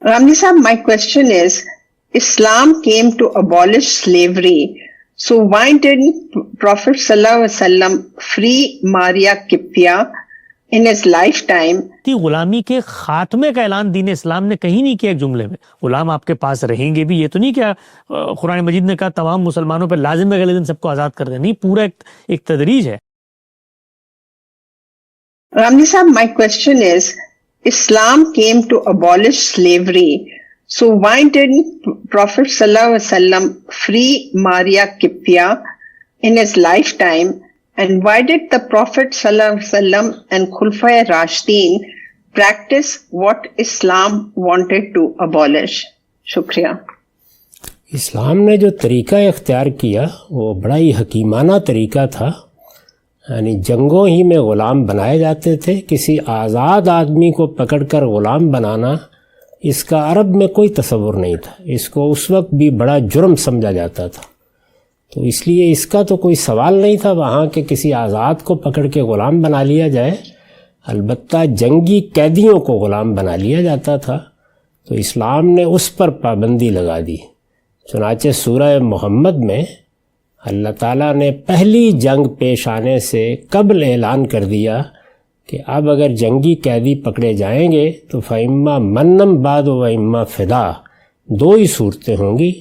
Ramji Sahab, my question is, Islam came to abolish slavery, so why didn't Prophet Sallallahu Alaihi Wasallam free Maria Kippia in his lifetime? غلامی کے خاتمے کا اعلان دین اسلام نے کہیں نہیں کیا ایک جملے میں. غلام آپ کے پاس رہیں گے بھی، یہ تو نہیں کیا قرآن مجید نے کہا تمام مسلمانوں پہ لازم ہے اگلے دن سب کو آزاد کر دیں. نہیں، پورا ایک تدریج ہے. Ramji Sahab, my question is, Islam came to abolish slavery, so why didn't Prophet Sallallahu Alaihi Wasallam free Maria Kippia in his lifetime? And why did the Prophet Sallallahu Alaihi Wasallam and Khulafai Rashidin practice what Islam wanted to abolish? شکریہ. اسلام نے جو طریقہ اختیار کیا وہ بڑا ہی حکیمانہ طریقہ تھا. یعنی جنگوں ہی میں غلام بنائے جاتے تھے. کسی آزاد آدمی کو پکڑ کر غلام بنانا اس کا عرب میں کوئی تصور نہیں تھا. اس کو اس وقت بھی بڑا جرم سمجھا جاتا تھا. تو اس لیے اس کا تو کوئی سوال نہیں تھا وہاں کہ کسی آزاد کو پکڑ کے غلام بنا لیا جائے. البتہ جنگی قیدیوں کو غلام بنا لیا جاتا تھا. تو اسلام نے اس پر پابندی لگا دی. چنانچہ سورہ محمد میں اللہ تعالیٰ نے پہلی جنگ پیش آنے سے قبل اعلان کر دیا کہ اب اگر جنگی قیدی پکڑے جائیں گے تو فَإِمَّا مَنًّا بَعْدُ وَإِمَّا فِدَا، دو ہی صورتیں ہوں گی،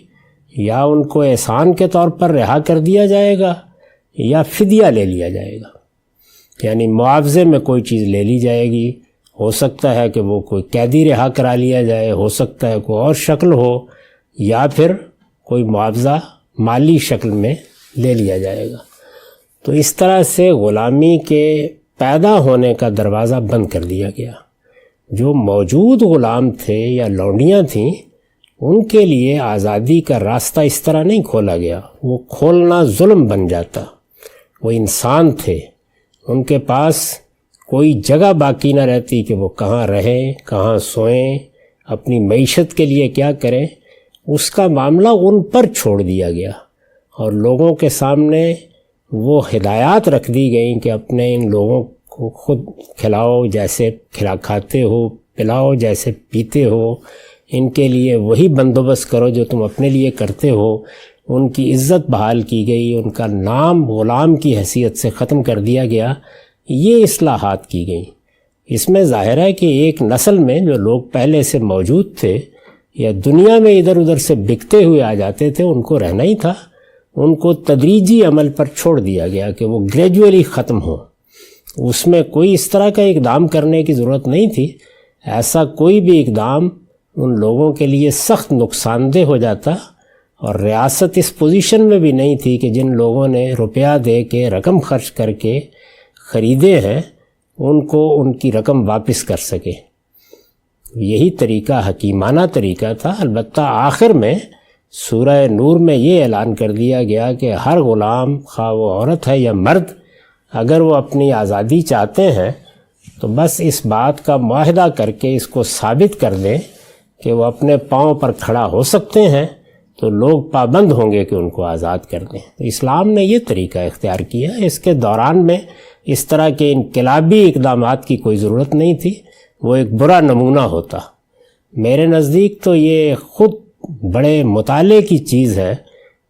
یا ان کو احسان کے طور پر رہا کر دیا جائے گا یا فدیہ لے لیا جائے گا. یعنی معاوضے میں کوئی چیز لے لی جائے گی. ہو سکتا ہے کہ وہ کوئی قیدی رہا کرا لیا جائے، ہو سکتا ہے کوئی اور شکل ہو، یا پھر کوئی معاوضہ مالی شکل میں لے لیا جائے گا. تو اس طرح سے غلامی کے پیدا ہونے کا دروازہ بند کر دیا گیا. جو موجود غلام تھے یا لونڈیاں تھیں ان کے لیے آزادی کا راستہ اس طرح نہیں کھولا گیا. وہ کھولنا ظلم بن جاتا. وہ انسان تھے، ان کے پاس کوئی جگہ باقی نہ رہتی کہ وہ کہاں رہیں، کہاں سوئیں، اپنی معیشت کے لیے کیا کریں. اس کا معاملہ ان پر چھوڑ دیا گیا اور لوگوں کے سامنے وہ ہدایات رکھ دی گئیں کہ اپنے ان لوگوں کو خود کھلاؤ جیسے کھاتے ہو، پلاؤ جیسے پیتے ہو، ان کے لیے وہی بندوبست کرو جو تم اپنے لیے کرتے ہو. ان کی عزت بحال کی گئی، ان کا نام غلام کی حیثیت سے ختم کر دیا گیا. یہ اصلاحات کی گئیں. اس میں ظاہر ہے کہ ایک نسل میں جو لوگ پہلے سے موجود تھے یا دنیا میں ادھر ادھر سے بکتے ہوئے آ جاتے تھے ان کو رہنا ہی تھا. ان کو تدریجی عمل پر چھوڑ دیا گیا کہ وہ گریجولی ختم ہو. اس میں کوئی اس طرح کا اقدام کرنے کی ضرورت نہیں تھی. ایسا کوئی بھی اقدام ان لوگوں کے لیے سخت نقصان دہ ہو جاتا، اور ریاست اس پوزیشن میں بھی نہیں تھی کہ جن لوگوں نے روپیہ دے کے رقم خرچ کر کے خریدے ہیں ان کو ان کی رقم واپس کر سکے. یہی طریقہ حکیمانہ طریقہ تھا. البتہ آخر میں سورہ نور میں یہ اعلان کر دیا گیا کہ ہر غلام، خواہ وہ عورت ہے یا مرد، اگر وہ اپنی آزادی چاہتے ہیں تو بس اس بات کا معاہدہ کر کے اس کو ثابت کر دیں کہ وہ اپنے پاؤں پر کھڑا ہو سکتے ہیں تو لوگ پابند ہوں گے کہ ان کو آزاد کر دیں. تو اسلام نے یہ طریقہ اختیار کیا. اس کے دوران میں اس طرح کے انقلابی اقدامات کی کوئی ضرورت نہیں تھی. وہ ایک برا نمونہ ہوتا. میرے نزدیک تو یہ خود بڑے مطالعے کی چیز ہے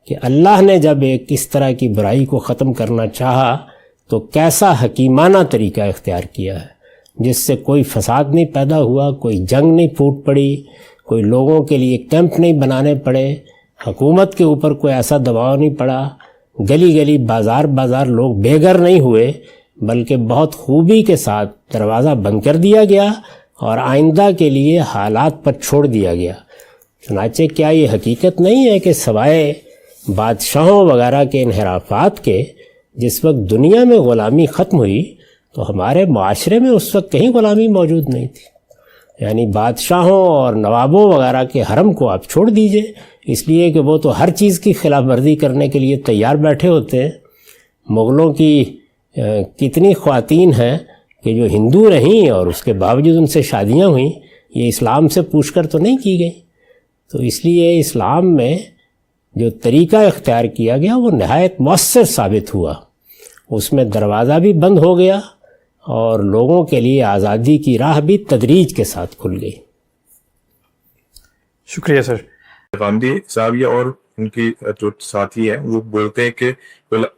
کہ اللہ نے جب ایک اس طرح کی برائی کو ختم کرنا چاہا تو کیسا حکیمانہ طریقہ اختیار کیا ہے، جس سے کوئی فساد نہیں پیدا ہوا، کوئی جنگ نہیں پھوٹ پڑی، کوئی لوگوں کے لیے کیمپ نہیں بنانے پڑے، حکومت کے اوپر کوئی ایسا دباؤ نہیں پڑا، گلی گلی بازار بازار لوگ بے گھر نہیں ہوئے، بلکہ بہت خوبی کے ساتھ دروازہ بند کر دیا گیا اور آئندہ کے لیے حالات پر چھوڑ دیا گیا. چنانچہ کیا یہ حقیقت نہیں ہے کہ سوائے بادشاہوں وغیرہ کے انحرافات کے جس وقت دنیا میں غلامی ختم ہوئی تو ہمارے معاشرے میں اس وقت کہیں غلامی موجود نہیں تھی. یعنی بادشاہوں اور نوابوں وغیرہ کے حرم کو آپ چھوڑ دیجئے، اس لیے کہ وہ تو ہر چیز کی خلاف ورزی کرنے کے لیے تیار بیٹھے ہوتے ہیں. مغلوں کی کتنی خواتین ہیں کہ جو ہندو رہیں اور اس کے باوجود ان سے شادیاں ہوئیں، یہ اسلام سے پوچھ کر تو نہیں کی گئی. تو اس لیے اسلام میں جو طریقہ اختیار کیا گیا وہ نہایت مؤثر ثابت ہوا. اس میں دروازہ بھی بند ہو گیا اور لوگوں کے لیے آزادی کی راہ بھی تدریج کے ساتھ کھل گئی. شکریہ سر. غامدی صاحب یہ اور ان کی جو ساتھی ہیں وہ بولتے ہیں کہ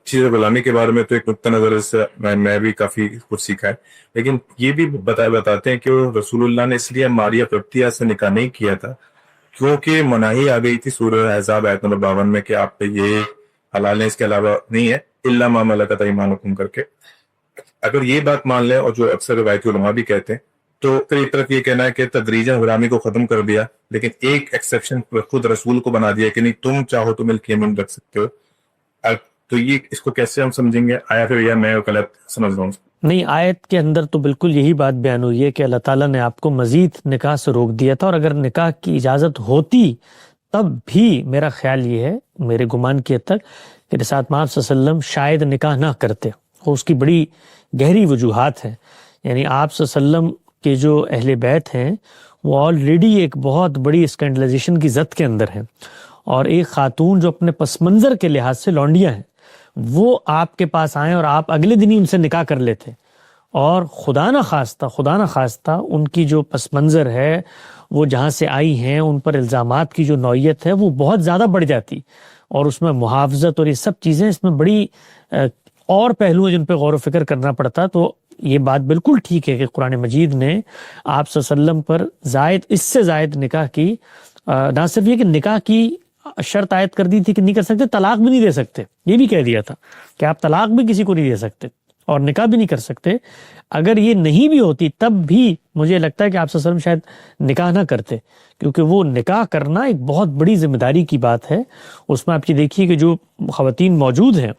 چیز غلامی کے بارے میں تو ایک نقطہ نظر سے میں بھی کافی کچھ سیکھا ہے، لیکن یہ بھی بتاتے ہیں کہ رسول اللہ نے اس لیے ماریہ قبطیہ سے نکاح نہیں کیا تھا کیونکہ مناہی آ گئی تھی سورہ احزاب آیت نمبر 52 میں کہ آپ پہ یہ حلال ہے، اس کے علاوہ نہیں ہے، الا ما ملکت ایمانکم کر کے. اگر یہ بات مان لیں اور جو اکثر روایتی علماء بھی کہتے ہیں تو پھر ایک طرف یہ کہنا ہے کہ تدریجاً غلامی کو ختم کر دیا، لیکن ایک ایکسیپشن خود رسول کو بنا دیا کہ نہیں تم چاہو تو ملک یمن رکھ سکتے ہو. تو یہ اس کو کیسے ہم سمجھیں گے؟ آیا پھر یا میں غلط سمجھ رہا ہوں؟ نہیں، آیت کے اندر تو بالکل یہی بات بیان ہوئی ہے کہ اللہ تعالیٰ نے آپ کو مزید نکاح سے روک دیا تھا، اور اگر نکاح کی اجازت ہوتی تب بھی میرا خیال یہ ہے، میرے گمان کی حد تک، کہ رسالت مآب صلی اللہ علیہ وسلم شاید نکاح نہ کرتے، اور اس کی بڑی گہری وجوہات ہیں. یعنی آپ صلی اللہ علیہ وسلم کے جو اہل بیت ہیں وہ آلریڈی ایک بہت بڑی اسکینڈلائزیشن کی زد کے اندر ہیں، اور ایک خاتون جو اپنے پس منظر کے لحاظ سے لونڈیاں ہیں وہ آپ کے پاس آئیں اور آپ اگلے دن ہی ان سے نکاح کر لیتے، اور خدا نہ خواستہ ان کی جو پس منظر ہے، وہ جہاں سے آئی ہیں، ان پر الزامات کی جو نوعیت ہے وہ بہت زیادہ بڑھ جاتی، اور اس میں محافظت اور یہ سب چیزیں، اس میں بڑی اور پہلو ہیں جن پہ غور و فکر کرنا پڑتا. تو یہ بات بالکل ٹھیک ہے کہ قرآن مجید نے آپ صلی اللہ علیہ وسلم پر اس سے زائد نکاح کی، نہ صرف یہ کہ نکاح کی شرط عائد کر دی تھی کہ نہیں کر سکتے، طلاق بھی نہیں دے سکتے، یہ بھی کہہ دیا تھا کہ آپ طلاق بھی کسی کو نہیں دے سکتے اور نکاح بھی نہیں کر سکتے. اگر یہ نہیں بھی ہوتی تب بھی مجھے لگتا ہے کہ آپ صلی اللہ علیہ وسلم شاید نکاح نہ کرتے، کیونکہ وہ نکاح کرنا ایک بہت بڑی ذمہ داری کی بات ہے. اس میں آپ یہ دیکھیے کہ جو خواتین موجود ہیں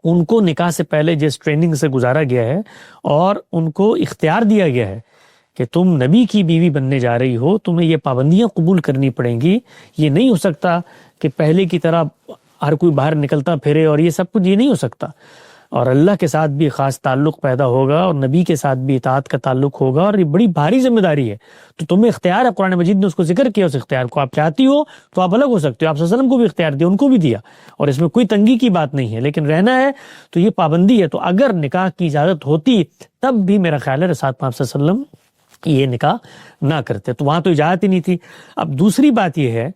ان کو نکاح سے پہلے جس ٹریننگ سے گزارا گیا ہے اور ان کو اختیار دیا گیا ہے کہ تم نبی کی بیوی بننے جا رہی ہو، تمہیں یہ پابندیاں قبول کرنی پڑیں گی. یہ نہیں ہو سکتا کہ پہلے کی طرح ہر کوئی باہر نکلتا پھرے اور یہ سب کچھ، یہ نہیں ہو سکتا. اور اللہ کے ساتھ بھی خاص تعلق پیدا ہوگا اور نبی کے ساتھ بھی اطاعت کا تعلق ہوگا، اور یہ بڑی بھاری ذمہ داری ہے. تو تمہیں اختیار ہے، قرآن مجید نے اس کو ذکر کیا، اس اختیار کو. آپ چاہتی ہو تو آپ الگ ہو سکتے ہو، آپ صلی اللہ علیہ وسلم کو بھی اختیار دیا، ان کو بھی دیا، اور اس میں کوئی تنگی کی بات نہیں ہے، لیکن رہنا ہے تو یہ پابندی ہے. تو اگر نکاح کی اجازت ہوتی تب بھی میرا خیال ہے رسالت مآب صلی اللہ علیہ وسلم یہ نکاح نہ کرتے. تو وہاں تو اجازت ہی نہیں تھی. اب دوسری بات یہ ہے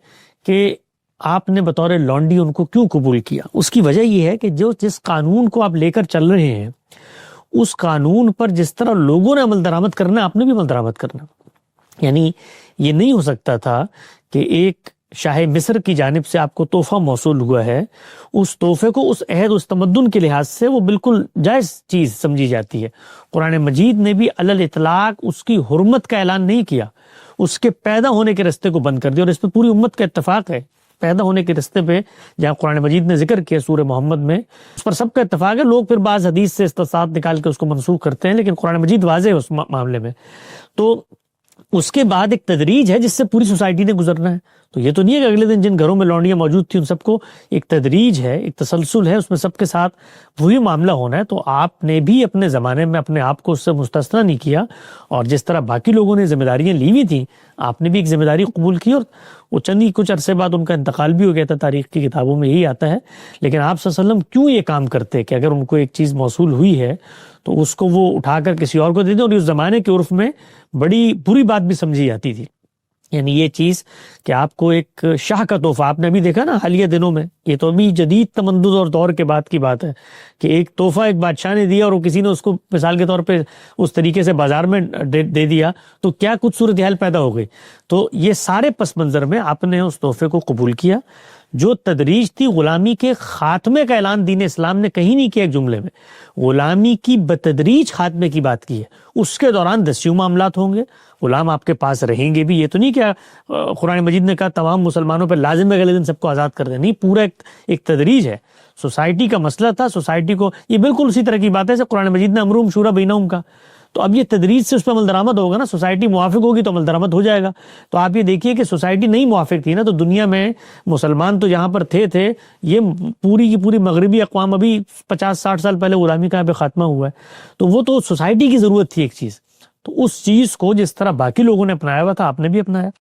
کہ آپ نے بطور لونڈی ان کو کیوں قبول کیا؟ اس کی وجہ یہ ہے کہ جس قانون کو آپ لے کر چل رہے ہیں اس قانون پر جس طرح لوگوں نے عمل درآمد کرنا، آپ نے بھی عمل درآمد کرنا. یعنی یہ نہیں ہو سکتا تھا کہ ایک شاہ مصر کی جانب سے آپ کو تحفہ موصول ہوا ہے، اس تحفے کو اس عہد اس تمدن کے لحاظ سے وہ بالکل جائز چیز سمجھی جاتی ہے. قرآن مجید نے بھی علی الاطلاق اس کی حرمت کا اعلان نہیں کیا، اس کے پیدا ہونے کے رستے کو بند کر دیا، اور اس پہ پوری امت کا اتفاق ہے. پیدا ہونے کے رستے پہ جہاں قرآن مجید نے ذکر کیا سورہ محمد میں، اس پر سب کا اتفاق ہے. لوگ پھر بعض حدیث سے استثناءات نکال کے اس کو منسوخ کرتے ہیں، لیکن قرآن مجید واضح ہے اس معاملے میں. تو اس کے بعد ایک تدریج ہے جس سے پوری سوسائٹی نے گزرنا ہے. تو یہ تو نہیں ہے کہ اگلے دن جن گھروں میں لونڈیاں موجود تھیں ان سب کو، ایک تدریج ہے، ایک تسلسل ہے، اس میں سب کے ساتھ وہی معاملہ ہونا ہے. تو آپ نے بھی اپنے زمانے میں اپنے آپ کو اس سے مستثنیٰ نہیں کیا، اور جس طرح باقی لوگوں نے ذمہ داریاں لی ہوئی تھیں آپ نے بھی ایک ذمہ داری قبول کی، اور وہ کچھ عرصے بعد ان کا انتقال بھی ہو گیا تھا، تاریخ کی کتابوں میں یہی آتا ہے. لیکن آپ صلی اللہ علیہ وسلم کیوں یہ کام کرتے کہ اگر ان کو ایک چیز موصول ہوئی ہے تو اس کو وہ اٹھا کر کسی اور کو دے دیں؟ اور اس زمانے کے عرف میں بڑی بری بات بھی سمجھی جاتی تھی. یعنی یہ چیز کہ آپ کو ایک شاہ کا تحفہ، آپ نے ابھی دیکھا نا حالیہ دنوں میں، یہ تو ابھی جدید تمدد اور دور کے بعد کی بات ہے کہ ایک تحفہ ایک بادشاہ نے دیا اور وہ کسی نے اس کو مثال کے طور پہ اس طریقے سے بازار میں دے دیا، تو کیا کچھ صورتحال پیدا ہو گئی. تو یہ سارے پس منظر میں آپ نے اس تحفے کو قبول کیا. جو تدریج تھی غلامی کے خاتمے کا اعلان دین اسلام نے کہیں نہیں کیا، ایک جملے میں غلامی کی بتدریج خاتمے کی بات کی ہے. اس کے دوران دسیوں معاملات ہوں گے، غلام آپ کے پاس رہیں گے بھی. یہ تو نہیں کہ قرآن مجید نے کہا تمام مسلمانوں پہ لازم ہے اگلے دن سب کو آزاد کر دیں، نہیں، پورا ایک تدریج ہے. سوسائٹی کا مسئلہ تھا، سوسائٹی کو یہ بالکل اسی طرح کی بات ہے جیسے قرآن مجید نے امرهم شورى بینہم کا. تو اب یہ تدریج سے اس پہ عمل درآمد ہوگا نا، سوسائٹی موافق ہوگی تو عمل درآمد ہو جائے گا. تو آپ یہ دیکھیے کہ سوسائٹی نہیں موافق تھی نا، تو دنیا میں مسلمان تو جہاں پر تھے یہ پوری کی پوری مغربی اقوام ابھی 50-60 سال پہلے غلامی کا پہ خاتمہ ہوا ہے. تو وہ تو سوسائٹی کی ضرورت تھی ایک چیز، تو اس چیز کو جس طرح باقی لوگوں نے اپنایا ہوا تھا آپ نے بھی اپنایا.